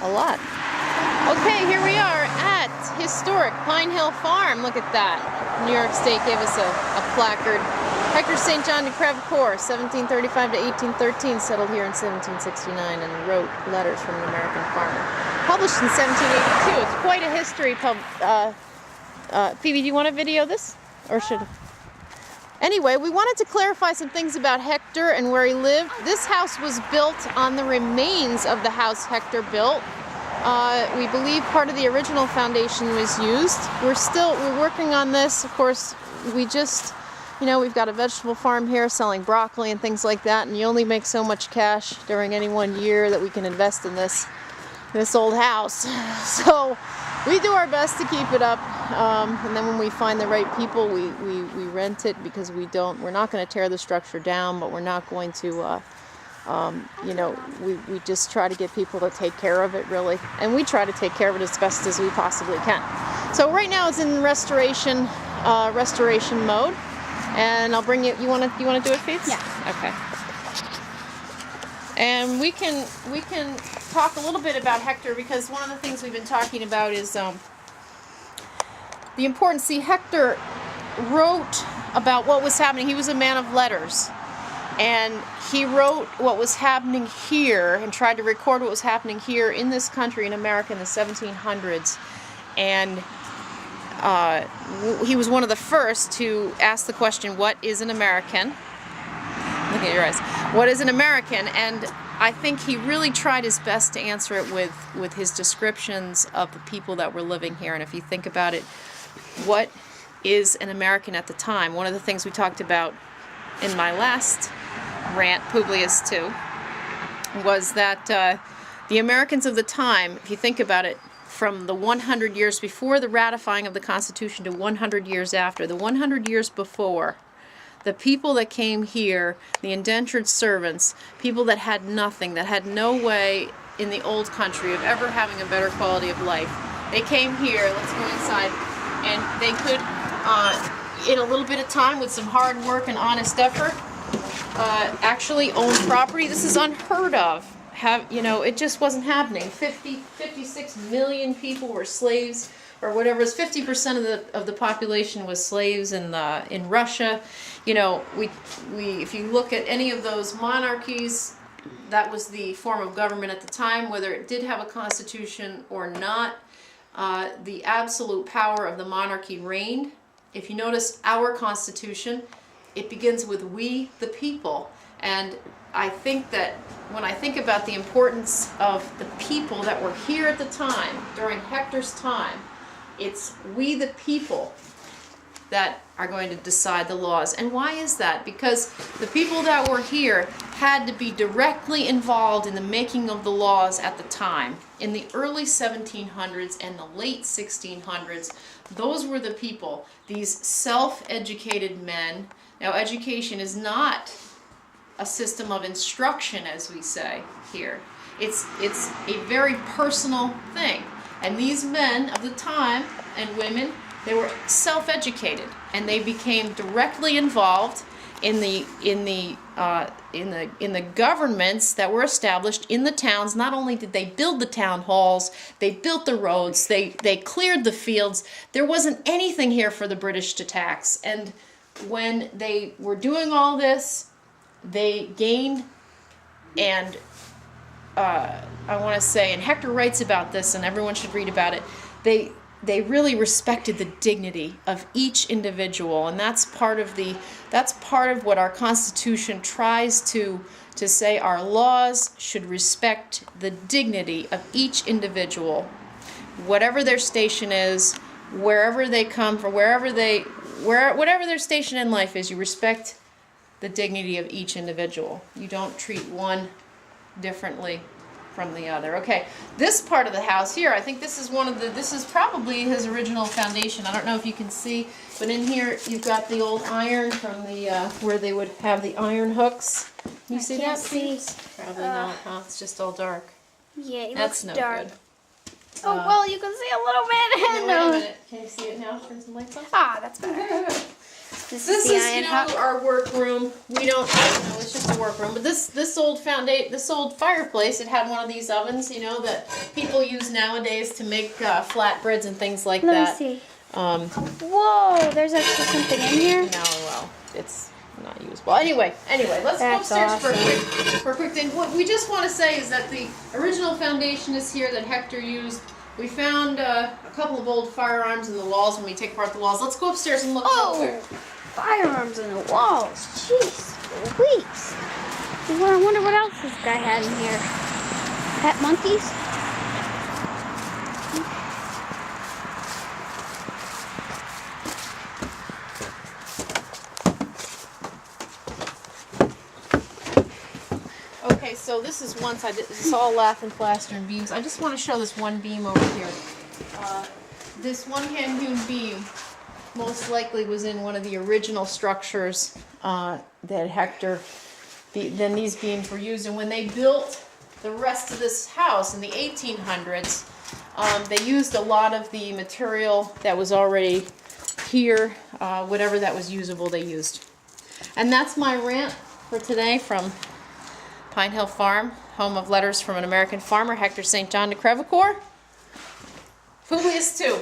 a lot. Okay, here we are at historic Pine Hill Farm. Look at that. New York State gave us a placard. Hector St. John de Crevecoeur, 1735 to 1813, settled here in 1769 and wrote letters from an American farmer. Published in 1782. It's quite a history. Phoebe, do you want to video this? Or should... Anyway, we wanted to clarify some things about Hector and where he lived. This house was built on the remains of the house Hector built. We believe part of the original foundation was used. We're working on this. Of course, we just, you know, we've got a vegetable farm here selling broccoli and things like that, and you only make so much cash during any one year that we can invest in this old house. So we do our best to keep it up, and then when we find the right people, we rent it, because we're not going to tear the structure down, but we're not going to, you know, we just try to get people to take care of it, really, and we try to take care of it as best as we possibly can. So right now it's in restoration mode, and I'll bring you. You want to do it, Faith? Yeah. Okay. And we can talk a little bit about Hector, because one of the things we've been talking about is the importance. See, Hector wrote about what was happening. He was a man of letters, and he wrote what was happening here and tried to record what was happening here in this country, in America, in the 1700s. And he was one of the first to ask the question, what is an American? Look at your eyes. What is an American? And I think he really tried his best to answer it with his descriptions of the people that were living here. And if you think about it, what is an American at the time? One of the things we talked about in my last rant, publius2, was that the Americans of the time, if you think about it, from the 100 years before the ratifying of the Constitution to 100 years after, the 100 years before, the people that came here, the indentured servants, people that had nothing, that had no way in the old country of ever having a better quality of life, they came here, let's go inside, and they could, in a little bit of time, with some hard work and honest effort, actually own property. This is unheard of. You know, it just wasn't happening. 56 million people were slaves, or whatever. It was 50% of the population was slaves in Russia. You know, if you look at any of those monarchies, that was the form of government at the time, whether it did have a constitution or not. The absolute power of the monarchy reigned. If you notice our Constitution, it begins with "we the people," and I think that when I think about the importance of the people that were here at the time, during Hector's time, it's we the people that are going to decide the laws. And why is that? Because the people that were here had to be directly involved in the making of the laws at the time. In the early 1700s and the late 1600s, those were the people, these self-educated men. Now, education is not a system of instruction, as we say here. It's a very personal thing. And these men of the time, and women, they were self-educated, and they became directly involved in the governments that were established in the towns. Not only did they build the town halls, they built the roads, they cleared the fields. There wasn't anything here for the British to tax. And when they were doing all this, they gained, and I want to say, and Hector writes about this, and everyone should read about it, they really respected the dignity of each individual, and that's part of what our Constitution tries to say. Our laws should respect the dignity of each individual, whatever their station is, wherever they come from, whatever their station in life is. You respect the dignity of each individual. You don't treat one differently from the other. Okay, this part of the house here, I think this is probably his original foundation. I don't know if you can see, but in here you've got the old iron from the where they would have the iron hooks. Can you see that? See. Probably not. Huh? It's just all dark. Yeah, it That's looks no dark. good. Oh well, you can see a little bit. No, wait a minute. Can you see it now? Turn some lights on. Ah, that's better. This This is the is, iron you hut. know, our workroom. We don't, you know, it's just a workroom. But this old fireplace, it had one of these ovens, you know, that people use nowadays to make flatbreads and things like that. Let me see. Um, Whoa, there's actually something in here. no, well, it's not usable. Anyway, let's go That's upstairs awesome. for a quick thing. What we just want to say is that the original foundation is here that Hector used. We found a couple of old firearms in the walls when we take apart the walls. Let's go upstairs and look real quick. Firearms in the walls. Jeez Louise. Well, I wonder what else this guy had in here. Pet monkeys? Okay, so this is once I did. This is all lath and plaster and beams. I just want to show this one beam over here. This one hand-hewn beam most likely was in one of the original structures that Hector. Then these beams were used, and when they built the rest of this house in the 1800s, they used a lot of the material that was already here. Whatever that was usable, they used. And that's my rant for today from Pine Hill Farm, home of letters from an American farmer, Hector St. John de Crevecoeur. Publius 2.